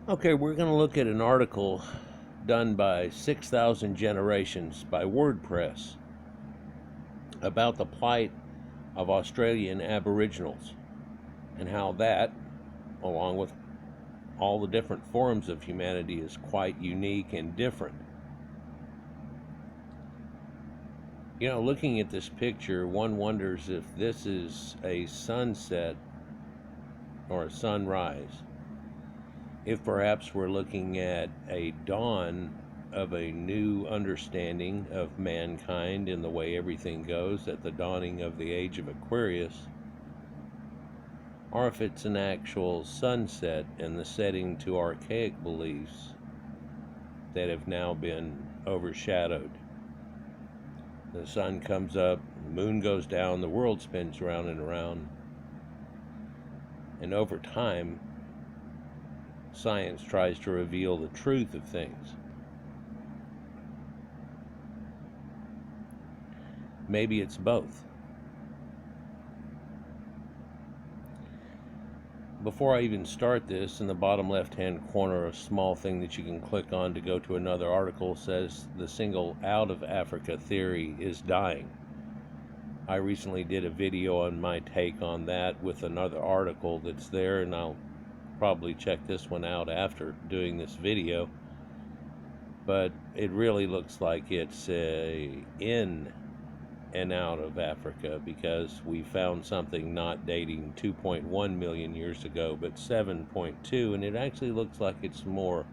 Okay, we're going to look at an article done by 6,000 Generations by WordPress about the plight of Australian Aboriginals and how that, along with all the different forms of humanity, is quite unique and different. You know, looking at this picture, one wonders if this is a sunset or a sunrise. If perhaps we're looking at a dawn of a new understanding of mankind and the way everything goes at the dawning of the age of Aquarius, or if it's an actual sunset and the setting to archaic beliefs that have now been overshadowed. The sun comes up, the moon goes down, the world spins round and around, and over time, science tries to reveal the truth of things. Maybe it's both. Before I even start this, in the bottom left-hand corner, a small thing that you can click on to go to another article says the single out of Africa theory is dying. I recently did a video on my take on that with another article that's there, and I'll probably check this one out after doing this video. But it really looks like it's in and out of Africa, because we found something not dating 2.1 million years ago but 7.2, and it actually looks like it's more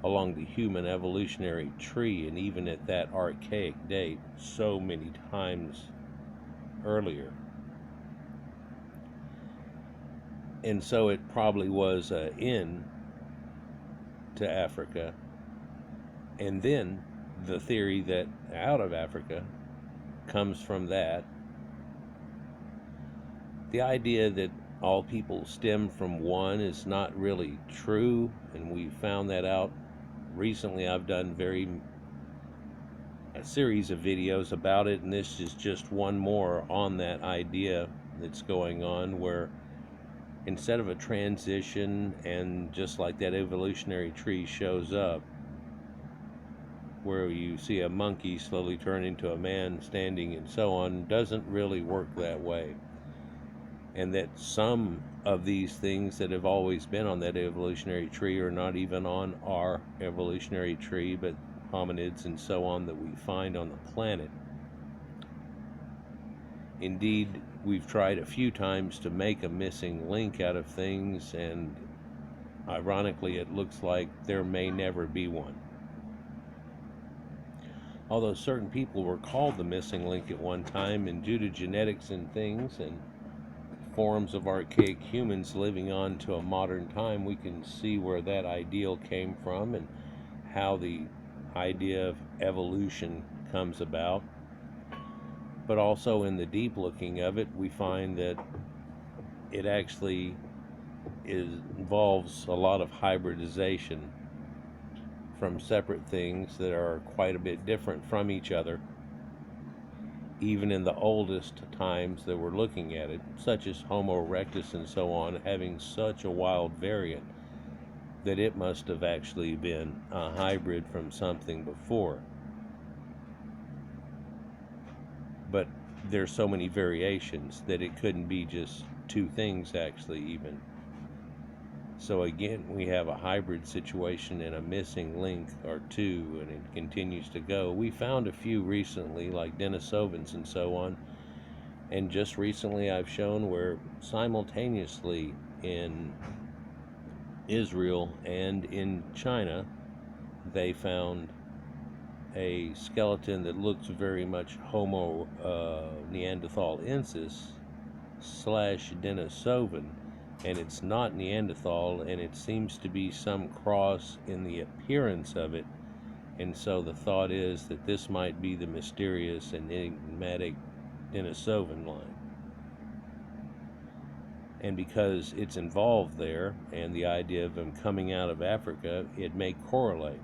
along the human evolutionary tree, and even at that archaic date so many times earlier. And so it probably was in to Africa, and then the theory that out of Africa comes from that. The idea that all people stem from one is not really true, and we found that out recently. I've done a series of videos about it, and this is just one more on that idea that's going on, where instead of a transition, and just like that evolutionary tree shows up, where you see a monkey slowly turn into a man standing and so on, doesn't really work that way. And that some of these things that have always been on that evolutionary tree are not even on our evolutionary tree, but hominids and so on that we find on the planet. Indeed, we've tried a few times to make a missing link out of things, and ironically it looks like there may never be one. Although certain people were called the missing link at one time, and due to genetics and things and forms of archaic humans living on to a modern time, we can see where that ideal came from and how the idea of evolution comes about. But also in the deep looking of it, we find that it actually involves a lot of hybridization from separate things that are quite a bit different from each other, even in the oldest times that we're looking at it, such as Homo erectus and so on, having such a wild variant that it must have actually been a hybrid from something before. But there's so many variations that it couldn't be just two things actually even. So again, we have a hybrid situation and a missing link or two, and it continues to go. We found a few recently, like Denisovans and so on, and just recently I've shown where simultaneously in Israel and in China, they found a skeleton that looks very much Homo neanderthalensis / Denisovan, and it's not Neanderthal, and it seems to be some cross in the appearance of it. And so the thought is that this might be the mysterious and enigmatic Denisovan line. And because it's involved there, and the idea of them coming out of Africa, it may correlate.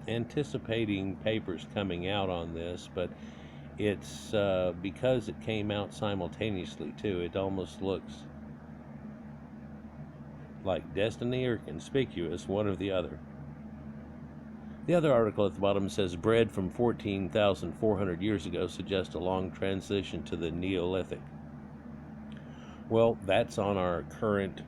Anticipating papers coming out on this, but it's because it came out simultaneously too, it almost looks like destiny or conspicuous, one or the other. The other article at the bottom says bread from 14,400 years ago suggests a long transition to the Neolithic. Well, that's on our current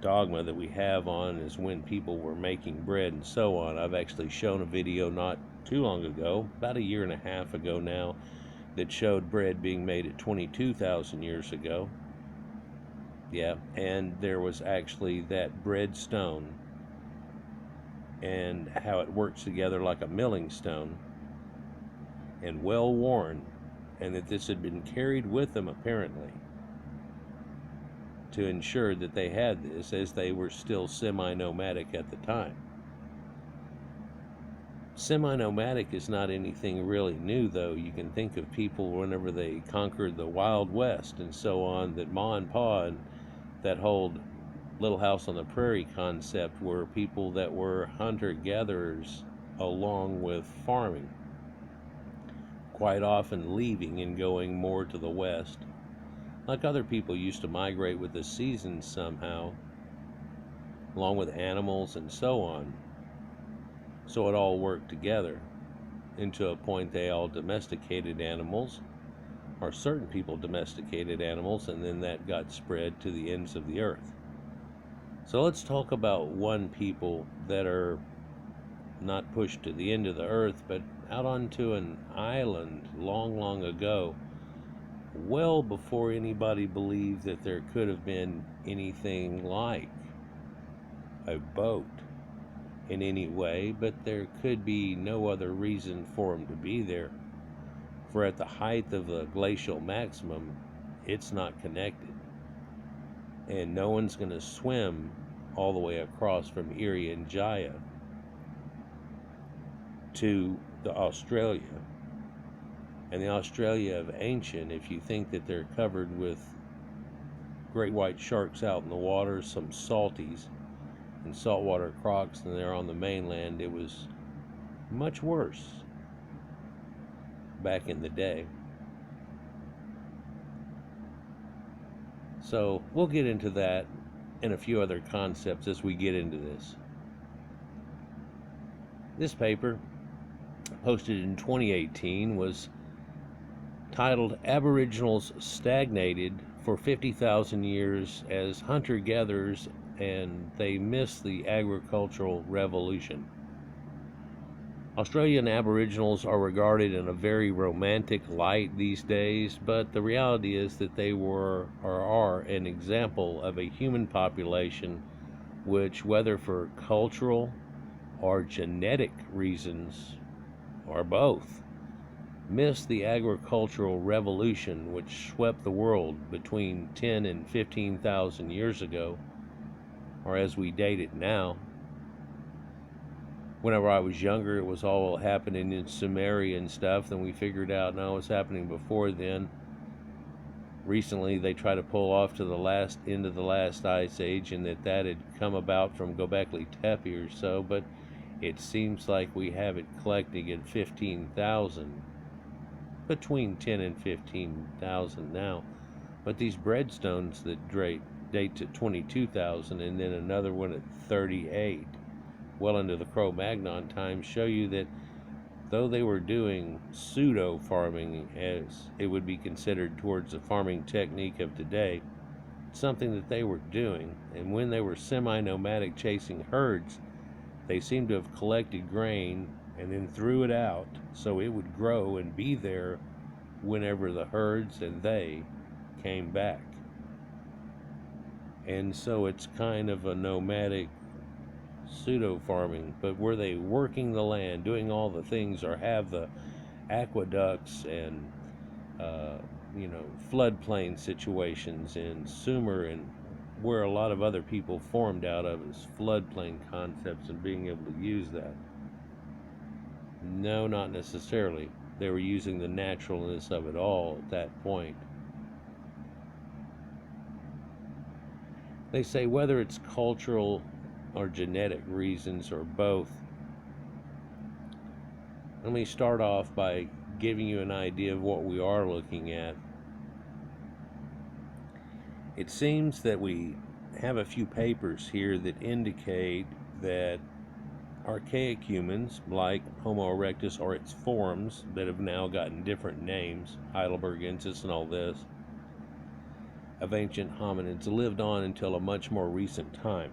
dogma that we have on is when people were making bread and so on. I've actually shown a video not too long ago, about a year and a half ago now, that showed bread being made at 22,000 years ago. Yeah, and there was actually that bread stone and how it works together like a milling stone and well worn, and that this had been carried with them apparently to ensure that they had this, as they were still semi-nomadic at the time. Semi-nomadic is not anything really new, though. You can think of people whenever they conquered the Wild West and so on, that Ma and Pa and that whole Little House on the Prairie concept were people that were hunter-gatherers along with farming, quite often leaving and going more to the west. Like other people used to migrate with the seasons somehow, along with animals and so on. So it all worked together, and to a point they all domesticated animals, or certain people domesticated animals, and then that got spread to the ends of the earth. So let's talk about one people that are not pushed to the end of the earth, but out onto an island long, long ago, well before anybody believed that there could have been anything like a boat in any way, but there could be no other reason for them to be there. For at the height of the glacial maximum, it's not connected. And no one's going to swim all the way across from Irian Jaya to the Australia. And the Australia of ancient, if you think that they're covered with great white sharks out in the water, some salties and saltwater crocs than they're on the mainland, it was much worse back in the day. So we'll get into that and a few other concepts as we get into this. This paper, posted in 2018, was titled Aboriginals Stagnated for 50,000 years as hunter-gatherers and they missed the agricultural revolution. Australian Aboriginals are regarded in a very romantic light these days, but the reality is that they were or are an example of a human population which, whether for cultural or genetic reasons, or both, missed the agricultural revolution which swept the world between 10 and 15,000 years ago, or as we date it now. Whenever I was younger, it was all happening in Sumerian stuff, then we figured out, no, it's happening before then. Recently, they try to pull off to the last end of the last ice age, and that had come about from Göbekli Tepe or so, but it seems like we have it collecting at 15,000, between 10 and 15,000 now. But these breadstones that date to 22,000, and then another one at 38, well into the Cro-Magnon times, show you that though they were doing pseudo-farming, as it would be considered towards the farming technique of today, something that they were doing, and when they were semi-nomadic chasing herds, they seemed to have collected grain and then threw it out so it would grow and be there whenever the herds and they came back. And so it's kind of a nomadic pseudo-farming, but were they working the land, doing all the things, or have the aqueducts and floodplain situations in Sumer, and where a lot of other people formed out of as floodplain concepts and being able to use that? No, not necessarily. They were using the naturalness of it all at that point. They say whether it's cultural or genetic reasons or both. Let me start off by giving you an idea of what we are looking at. It seems that we have a few papers here that indicate that archaic humans, like Homo erectus or its forms that have now gotten different names, Heidelbergensis and all this, of ancient hominids lived on until a much more recent time.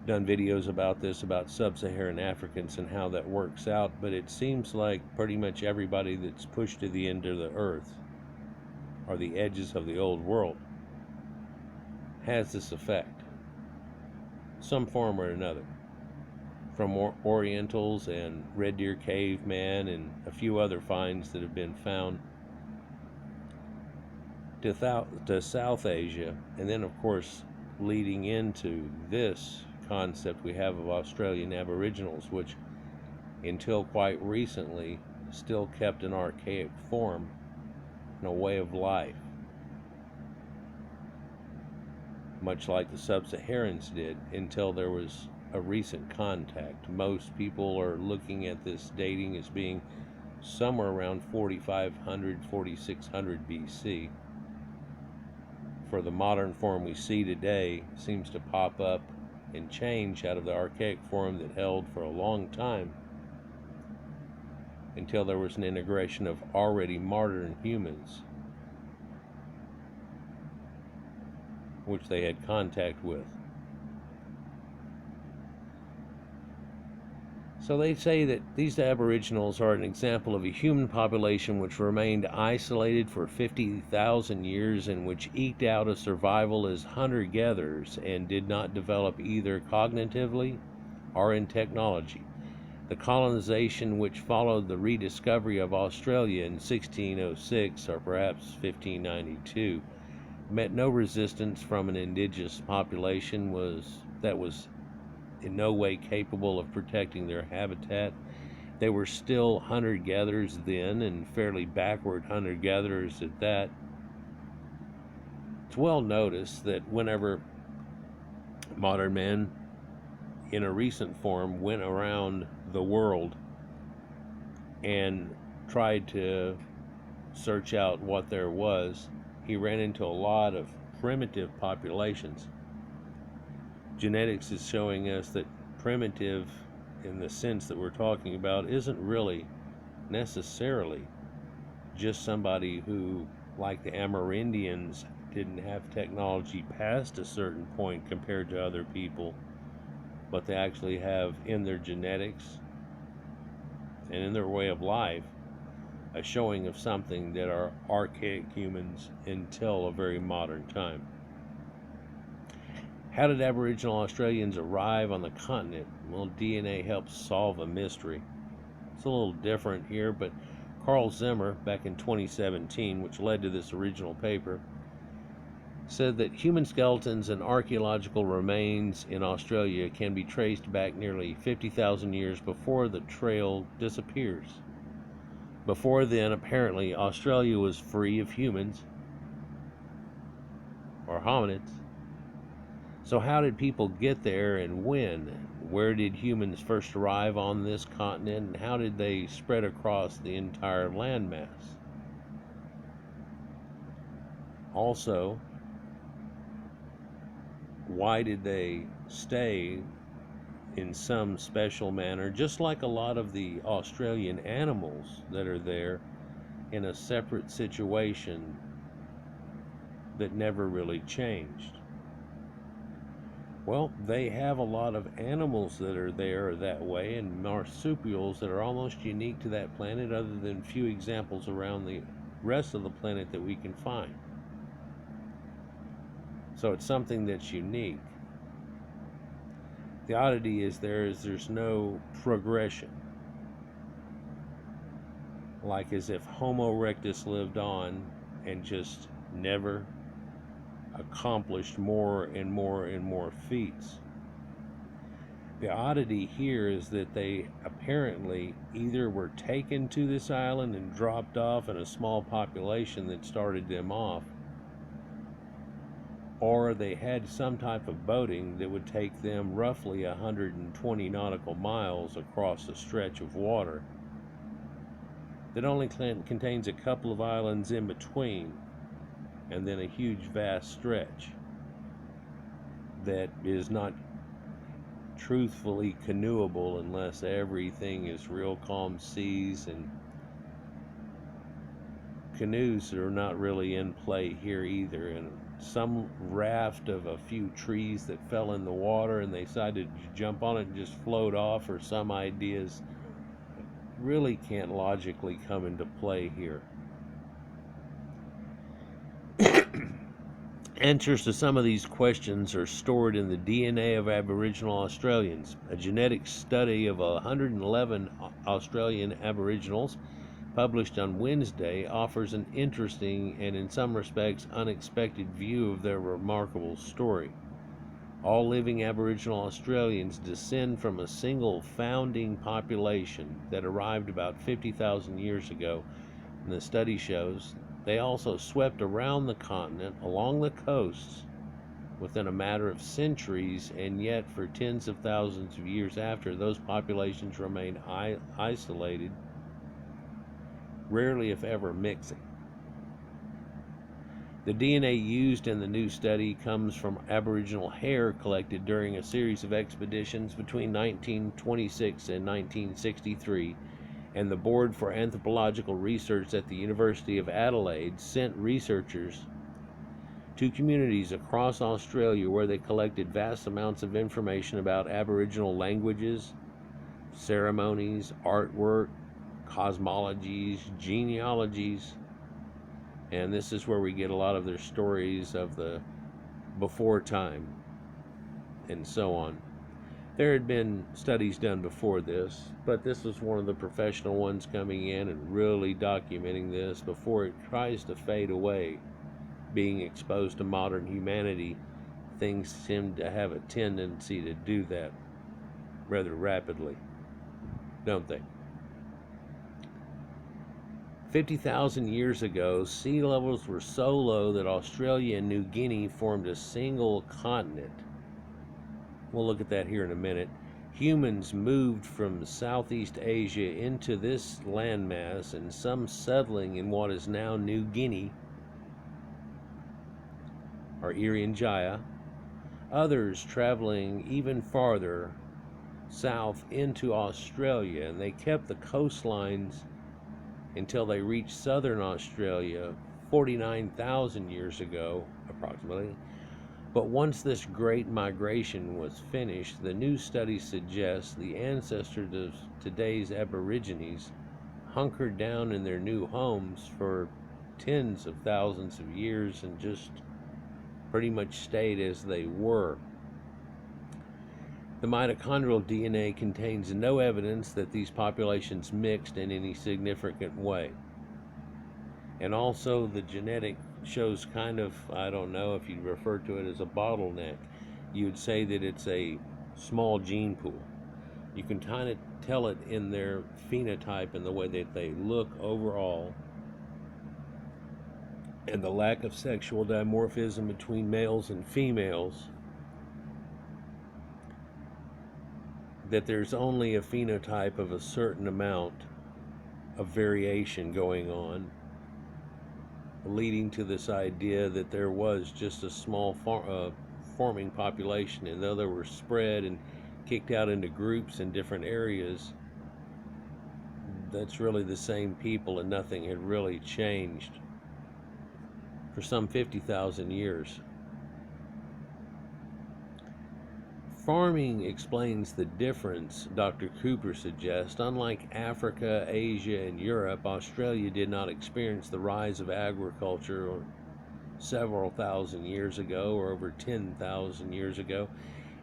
Done videos about this, about sub-Saharan Africans and how that works out, but it seems like pretty much everybody that's pushed to the end of the earth, or the edges of the old world, has this effect, some form or another. From Orientals and Red Deer caveman and a few other finds that have been found, to South Asia, and then of course leading into this concept we have of Australian Aboriginals, which until quite recently still kept an archaic form and a way of life, much like the sub-Saharans did until there was a recent contact. Most people are looking at this dating as being somewhere around 4500, 4600 BC. For the modern form we see today seems to pop up and change out of the archaic form that held for a long time until there was an integration of already modern humans which they had contact with. So they say that these Aboriginals are an example of a human population which remained isolated for 50,000 years and which eked out a survival as hunter-gatherers and did not develop either cognitively or in technology. The colonization which followed the rediscovery of Australia in 1606 or perhaps 1592 met no resistance from an indigenous population that was in no way capable of protecting their habitat. They were still hunter-gatherers then, and fairly backward hunter-gatherers at that. It's well noticed that whenever modern men in a recent form went around the world and tried to search out what there was, he ran into a lot of primitive populations. Genetics is showing us that primitive, in the sense that we're talking about, isn't really necessarily just somebody who, like the Amerindians, didn't have technology past a certain point compared to other people, but they actually have in their genetics and in their way of life a showing of something that are archaic humans until a very modern time. How did Aboriginal Australians arrive on the continent? Well, DNA helps solve a mystery. It's a little different here, but Carl Zimmer, back in 2017, which led to this original paper, said that human skeletons and archaeological remains in Australia can be traced back nearly 50,000 years before the trail disappears. Before then, apparently, Australia was free of humans, or hominids. So how did people get there and when? Where did humans first arrive on this continent, and how did they spread across the entire landmass? Also, why did they stay in some special manner, just like a lot of the Australian animals that are there, in a separate situation that never really changed? Well, they have a lot of animals that are there that way, and marsupials that are almost unique to that planet, other than few examples around the rest of the planet that we can find. So it's something that's unique. The oddity is there's no progression, like as if Homo erectus lived on and just never accomplished more and more and more feats. The oddity here is that they apparently either were taken to this island and dropped off in a small population that started them off, or they had some type of boating that would take them roughly 120 nautical miles across a stretch of water that only contains a couple of islands in between, and then a huge vast stretch. that is not truthfully canoeable unless everything is real calm seas, and canoes are not really in play here either. And some raft of a few trees that fell in the water and they decided to jump on it and just float off, or some ideas really can't logically come into play here. Answers to some of these questions are stored in the DNA of Aboriginal Australians. A genetic study of 111 Australian Aboriginals, published on Wednesday, offers an interesting and, in some respects, unexpected view of their remarkable story. All living Aboriginal Australians descend from a single founding population that arrived about 50,000 years ago, and the study shows they also swept around the continent along the coasts within a matter of centuries, and yet for tens of thousands of years after, those populations remained isolated, rarely if ever mixing. The DNA used in the new study comes from Aboriginal hair collected during a series of expeditions between 1926 and 1963, and the Board for Anthropological Research at the University of Adelaide sent researchers to communities across Australia where they collected vast amounts of information about Aboriginal languages, ceremonies, artwork, cosmologies, genealogies, and this is where we get a lot of their stories of the before time and so on. There had been studies done before this, but this was one of the professional ones coming in and really documenting this before it tries to fade away. Being exposed to modern humanity, things seem to have a tendency to do that rather rapidly, don't they? 50,000 years ago, sea levels were so low that Australia and New Guinea formed a single continent. We'll look at that here in a minute. Humans moved from Southeast Asia into this landmass, and some settling in what is now New Guinea, or Irian Jaya, others traveling even farther south into Australia, and they kept the coastlines until they reached southern Australia 49,000 years ago, approximately. But once this great migration was finished, the new study suggests the ancestors of today's Aborigines hunkered down in their new homes for tens of thousands of years and just pretty much stayed as they were. The mitochondrial DNA contains no evidence that these populations mixed in any significant way. And also the genetic shows kind of, I don't know if you'd refer to it as a bottleneck. You would say that it's a small gene pool. You can kind of tell it in their phenotype and the way that they look overall, and the lack of sexual dimorphism between males and females, that there's only a phenotype of a certain amount of variation going on, leading to this idea that there was just a small forming population, and though they were spread and kicked out into groups in different areas, that's really the same people, and nothing had really changed for some 50,000 years. Farming explains the difference, Dr. Cooper suggests. Unlike Africa, Asia, and Europe, Australia did not experience the rise of agriculture several thousand years ago, or over 10,000 years ago.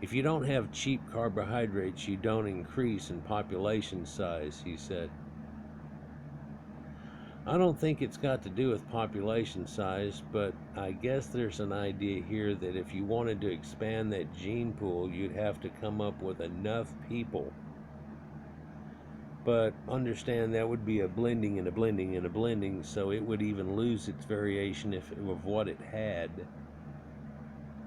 If you don't have cheap carbohydrates, you don't increase in population size, he said. I don't think it's got to do with population size, but I guess there's an idea here that if you wanted to expand that gene pool, you'd have to come up with enough people. But understand that would be a blending and a blending and a blending, so it would even lose its variation of what it had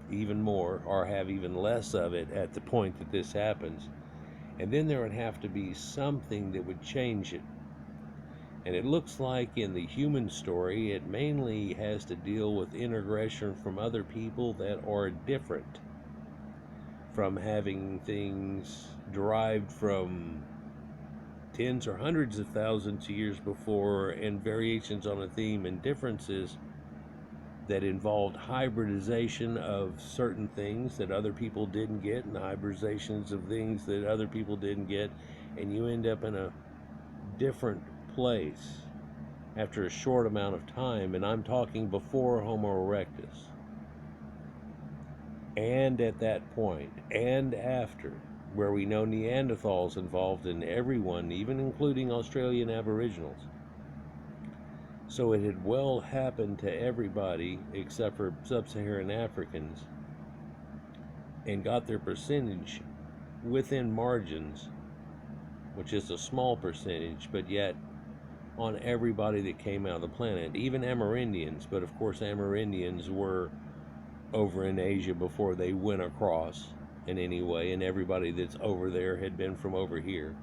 even more, or have even less of it at the point that this happens. And then there would have to be something that would change it. And it looks like in the human story, it mainly has to deal with integration from other people that are different. from having things derived from tens or hundreds of thousands of years before, and variations on a theme and differences that involved hybridization of certain things that other people didn't get, and hybridizations of things that other people didn't get, and you end up in a different place after a short amount of time. And I'm talking before Homo erectus, and at that point, and after, where we know Neanderthals involved in everyone, even including Australian Aboriginals. So it had well happened to everybody except for sub-Saharan Africans, and got their percentage within margins, which is a small percentage, but yet on everybody that came out of the planet, even Amerindians. But of course Amerindians were over in Asia before they went across in any way, and everybody that's over there had been from over here.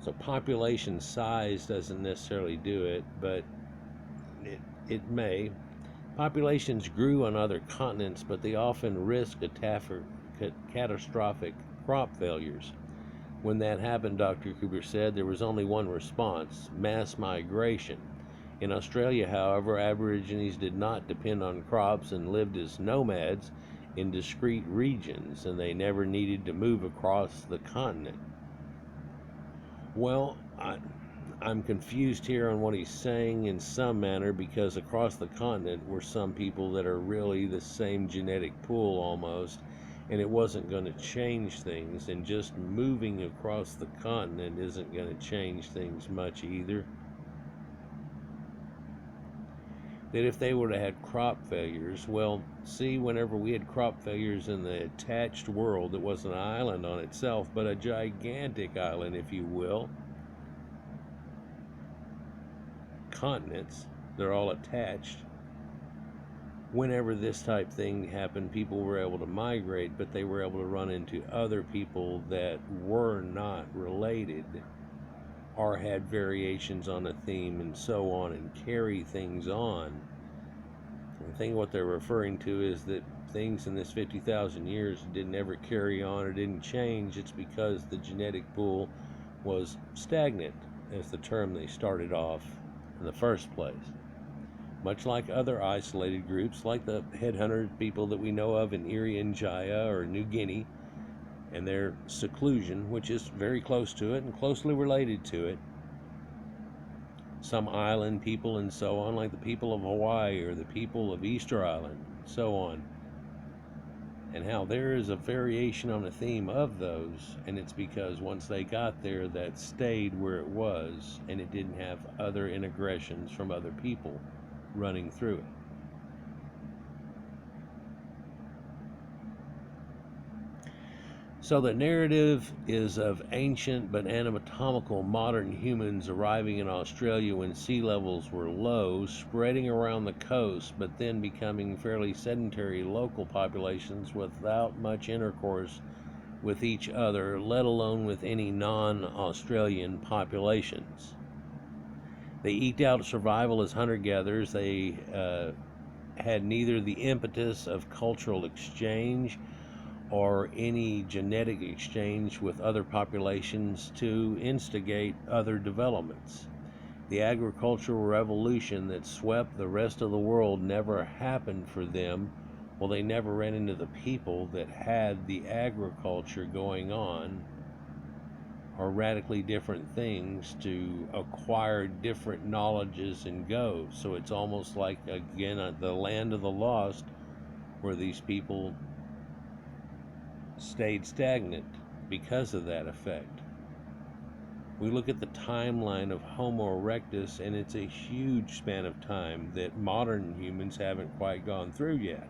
So population size doesn't necessarily do it, but it may. Populations grew on other continents, but they often risk catastrophic crop failures. When that happened, Dr. Cooper said, there was only one response: mass migration. In Australia, however, Aborigines did not depend on crops and lived as nomads in discrete regions, and they never needed to move across the continent. Well, I'm confused here on what he's saying in some manner, because across the continent were some people that are really the same genetic pool almost, and it wasn't going to change things, and just moving across the continent isn't going to change things much either. That if they would have had crop failures, well, see, whenever we had crop failures in the attached world, it wasn't an island on itself, but a gigantic island, if you will. Continents, they're all attached. Whenever this type thing happened, people were able to migrate, but they were able to run into other people that were not related or had variations on a theme and so on, and carry things on. I think what they're referring to is that things in this 50,000 years didn't ever carry on or didn't change. It's because the genetic pool was stagnant, as the term they started off in the first place. Much like other isolated groups, like the headhunter people that we know of in Irian Jaya or New Guinea, and their seclusion, which is very close to it and closely related to it. Some island people and so on, like the people of Hawaii or the people of Easter Island, so on. And how there is a variation on a theme of those, and it's because once they got there, that stayed where it was, and it didn't have other integrations from other people running through it. So the narrative is of ancient but anatomical modern humans arriving in Australia when sea levels were low, spreading around the coast, but then becoming fairly sedentary local populations without much intercourse with each other, let alone with any non-Australian populations. They eked out survival as hunter-gatherers. They had neither the impetus of cultural exchange or any genetic exchange with other populations to instigate other developments. The agricultural revolution that swept the rest of the world never happened for them. Well, they never ran into the people that had the agriculture going on, or radically different things to acquire different knowledges and go. So it's almost like, again, the land of the lost, where these people stayed stagnant because of that effect. We look at the timeline of Homo erectus, and it's a huge span of time that modern humans haven't quite gone through yet.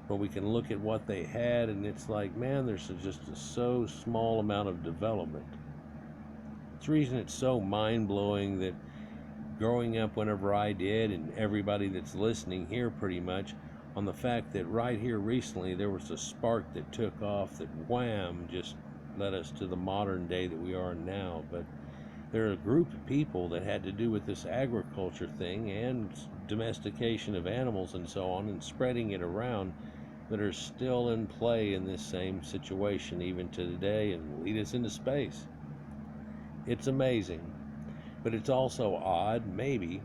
But we can look at what they had, and it's like, man, there's just a so small amount of development. It's the reason it's so mind-blowing that growing up whenever I did, and everybody that's listening here pretty much, on the fact that right here recently there was a spark that took off that wham just led us to the modern day that we are now. But There are a group of people that had to do with this agriculture thing and domestication of animals and so on, and spreading it around, that are still in play in this same situation even to today and lead us into space. It's amazing, but it's also odd, maybe,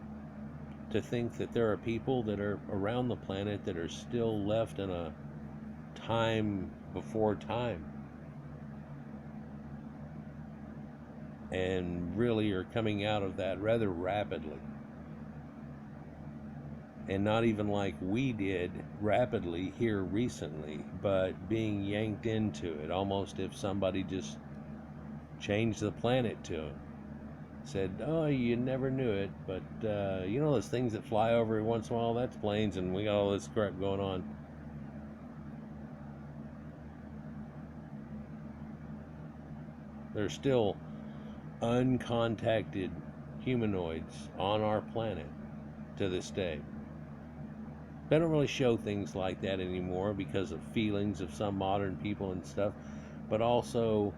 to think that there are people that are around the planet that are still left in a time before time and really are coming out of that rather rapidly. And not even like we did rapidly here recently, but being yanked into it, almost if somebody just changed the planet to them. Said, oh, you never knew it, but you know those things that fly over every once in a while? That's planes, and we got all this crap going on. There's still uncontacted humanoids on our planet to this day. They don't really show things like that anymore because of feelings of some modern people and stuff, but also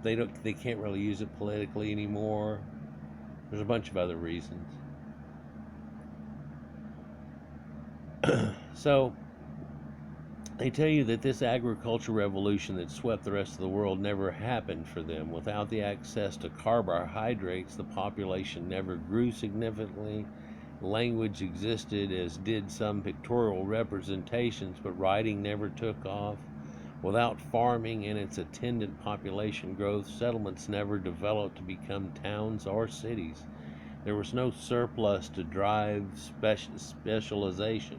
they can't really use it politically anymore. There's a bunch of other reasons. So they tell you that this agriculture revolution that swept the rest of the world never happened for them. Without the access to carbohydrates, the population never grew significantly. Language existed, as did some pictorial representations, but writing never took off. Without farming and its attendant population growth, settlements never developed to become towns or cities. There was no surplus to drive specialization.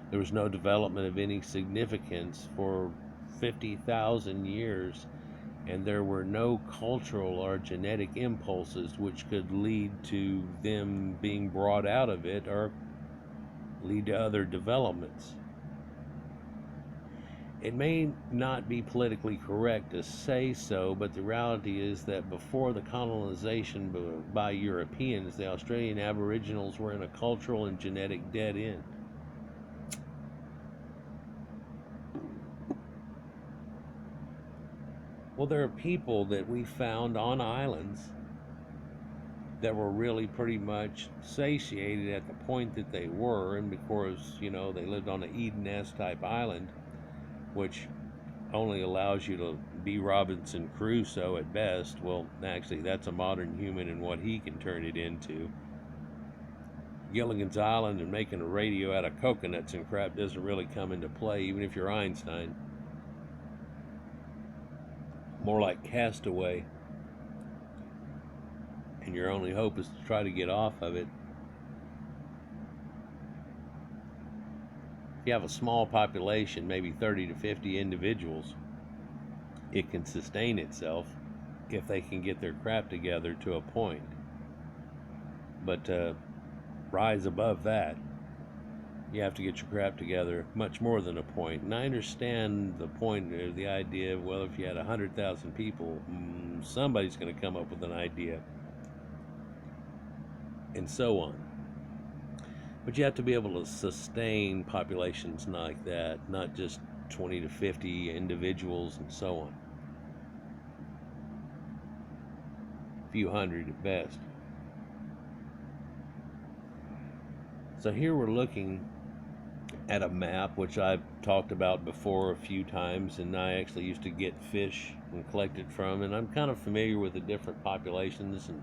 There was no development of any significance for 50,000 years, and there were no cultural or genetic impulses which could lead to them being brought out of it or lead to other developments. It may not be politically correct to say so, but the reality is that before the colonization by Europeans, the Australian Aboriginals were in a cultural and genetic dead end. Well, there are people that we found on islands that were really pretty much satiated at the point that they were, and because, you know, they lived on an Eden-esque type island, which only allows you to be Robinson Crusoe at best. Well, actually, that's a modern human and what he can turn it into. Gilligan's Island and making a radio out of coconuts and crap doesn't really come into play, even if you're Einstein. More like Castaway, and your only hope is to try to get off of it. If you have a small population, maybe 30 to 50 individuals, it can sustain itself if they can get their crap together to a point. But to rise above that, you have to get your crap together much more than a point. And I understand the point, or the idea of, well, if you had 100,000 people, somebody's going to come up with an idea, and so on. But you have to be able to sustain populations like that, not just 20 to 50 individuals and so on. A few hundred at best. So here we're looking at a map, which I've talked about before a few times, and I actually used to get fish and collect it from, and I'm kind of familiar with the different populations and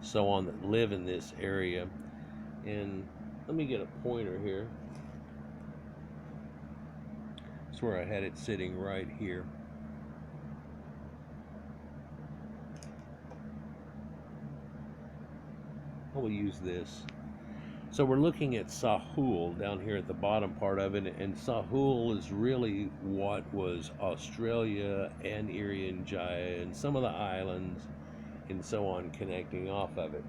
so on that live in this area. And let me get a pointer here. I swear I had it sitting right here. I will use this. So we're looking at Sahul down here at the bottom part of it, and Sahul is really what was Australia and Irian Jaya and some of the islands and so on connecting off of it.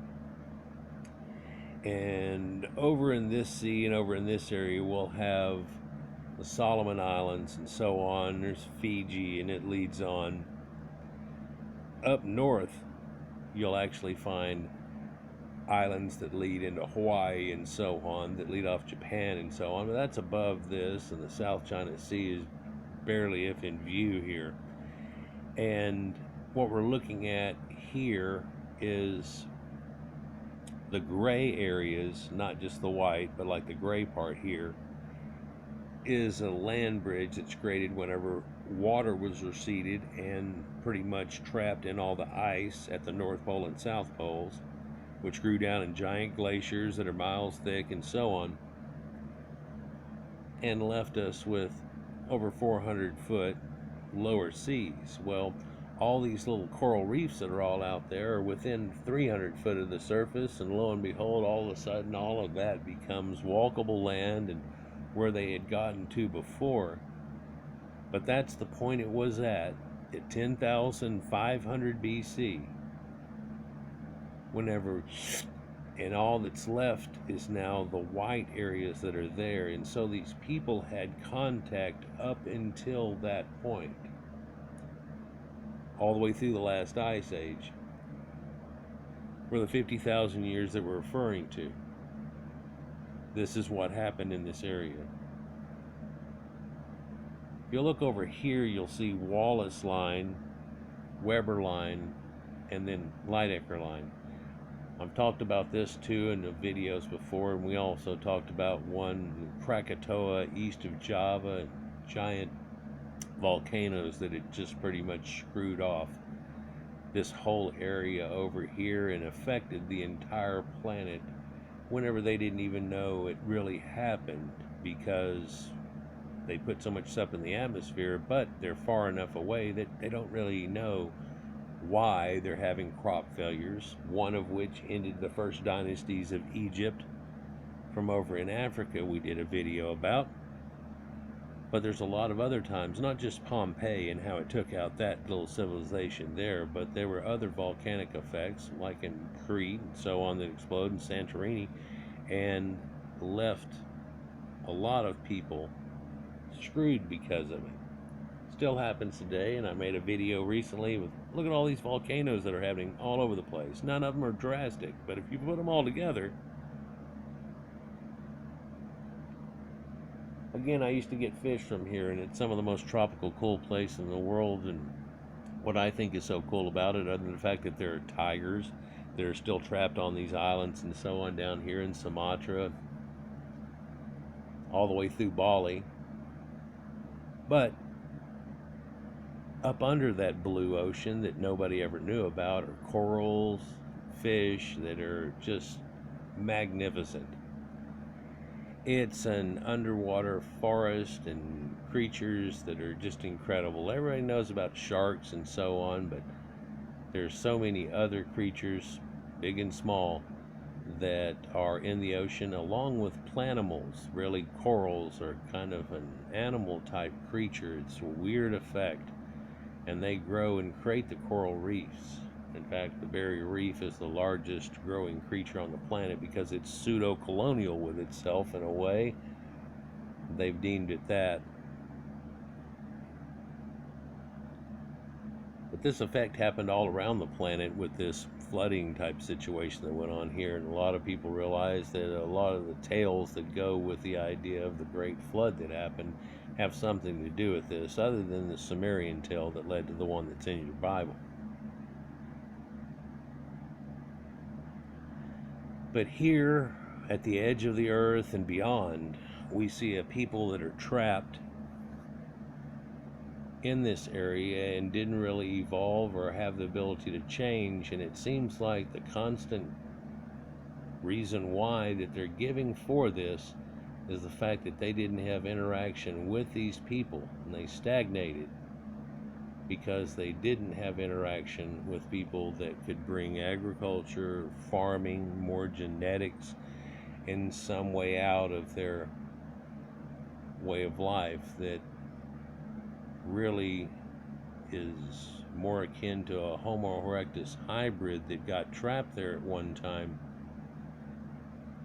And over in this sea and over in this area we'll have the Solomon Islands and so on. There's Fiji, and it leads on. Up north you'll actually find islands that lead into Hawaii and so on, that lead off Japan and so on, but that's above this, and the South China Sea is barely if in view here. And what we're looking at here is the gray areas, not just the white, but like the gray part here, is a land bridge that's created whenever water was receded and pretty much trapped in all the ice at the North Pole and South Poles, which grew down in giant glaciers that are miles thick and so on, and left us with over 400 foot lower seas. Well, all these little coral reefs that are all out there are within 300 foot of the surface, and lo and behold, all of a sudden all of that becomes walkable land and where they had gotten to before. But that's the point it was at 10,500 BC, whenever, and all that's left is now the white areas that are there. And so these people had contact up until that point, all the way through the last ice age, for the 50,000 years that we're referring to. This is what happened in this area. If you look over here, you'll see Wallace Line, Weber Line, and then Lydecker Line. I've talked about this too in the videos before, and we also talked about one, Krakatoa, east of Java, giant volcanoes that had just pretty much screwed off this whole area over here and affected the entire planet whenever they didn't even know it really happened, because they put so much stuff in the atmosphere, but they're far enough away that they don't really know why they're having crop failures, one of which ended the first dynasties of Egypt from over in Africa we did a video about. But there's a lot of other times, not just Pompeii and how it took out that little civilization there, but there were other volcanic effects, like in Crete and so on, that exploded, in Santorini, and left a lot of people screwed because of it. Still happens today, and I made a video recently with, look at all these volcanoes that are happening all over the place. None of them are drastic, but if you put them all together, again, I used to get fish from here, and it's some of the most tropical, cool place in the world. And what I think is so cool about it, other than the fact that there are tigers that are still trapped on these islands and so on down here in Sumatra, all the way through Bali. But up under that blue ocean that nobody ever knew about are corals, fish that are just magnificent. It's an underwater forest and creatures that are just incredible. Everybody knows about sharks and so on, but there's so many other creatures, big and small, that are in the ocean, along with plantimals. Really, corals are kind of an animal type creature. It's a weird effect, and they grow and create the coral reefs. In fact, the barrier reef is the largest growing creature on the planet because it's pseudo-colonial with itself in a way. They've deemed it that. But this effect happened all around the planet with this flooding type situation that went on here, and a lot of people realize that a lot of the tales that go with the idea of the great flood that happened have something to do with this, other than the Sumerian tale that led to the one that's in your Bible. But here, at the edge of the earth and beyond, we see a people that are trapped in this area and didn't really evolve or have the ability to change. And it seems like the constant reason why that they're giving for this is the fact that they didn't have interaction with these people, and they stagnated because they didn't have interaction with people that could bring agriculture, farming, more genetics in some way out of their way of life that really is more akin to a Homo erectus hybrid that got trapped there at one time,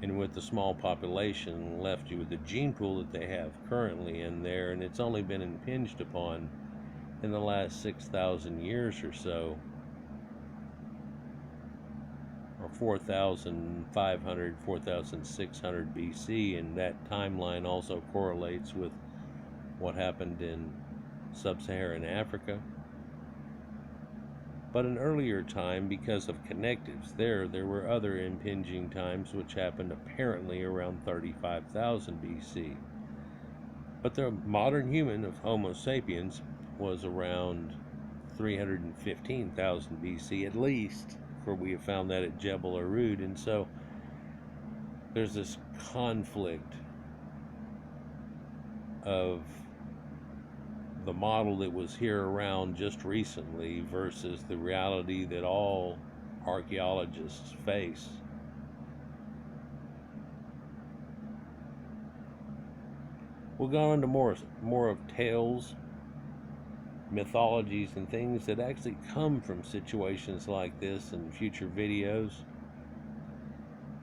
and with the small population left you with the gene pool that they have currently in there. And it's only been impinged upon in the last 6,000 years or so, or 4,500, 4,600 BC, and that timeline also correlates with what happened in sub-Saharan Africa. But an earlier time, because of connectives there were other impinging times which happened apparently around 35,000 BC. But the modern human of Homo sapiens was around 315,000 BC at least, for we have found that at Jebel Arud. And so there's this conflict of the model that was here around just recently versus the reality that all archaeologists face. We'll go into more of tales, mythologies, and things that actually come from situations like this in future videos,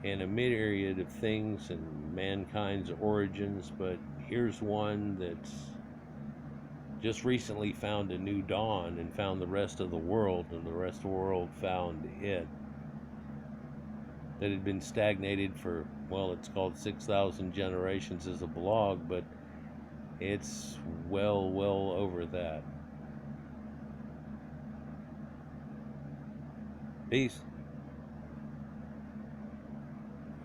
and a myriad of things and mankind's origins. But here's one that's just recently found a new dawn and found the rest of the world, and the rest of the world found it. That had been stagnated for, well, it's called 6,000 generations as a blog, but it's well over that. Peace.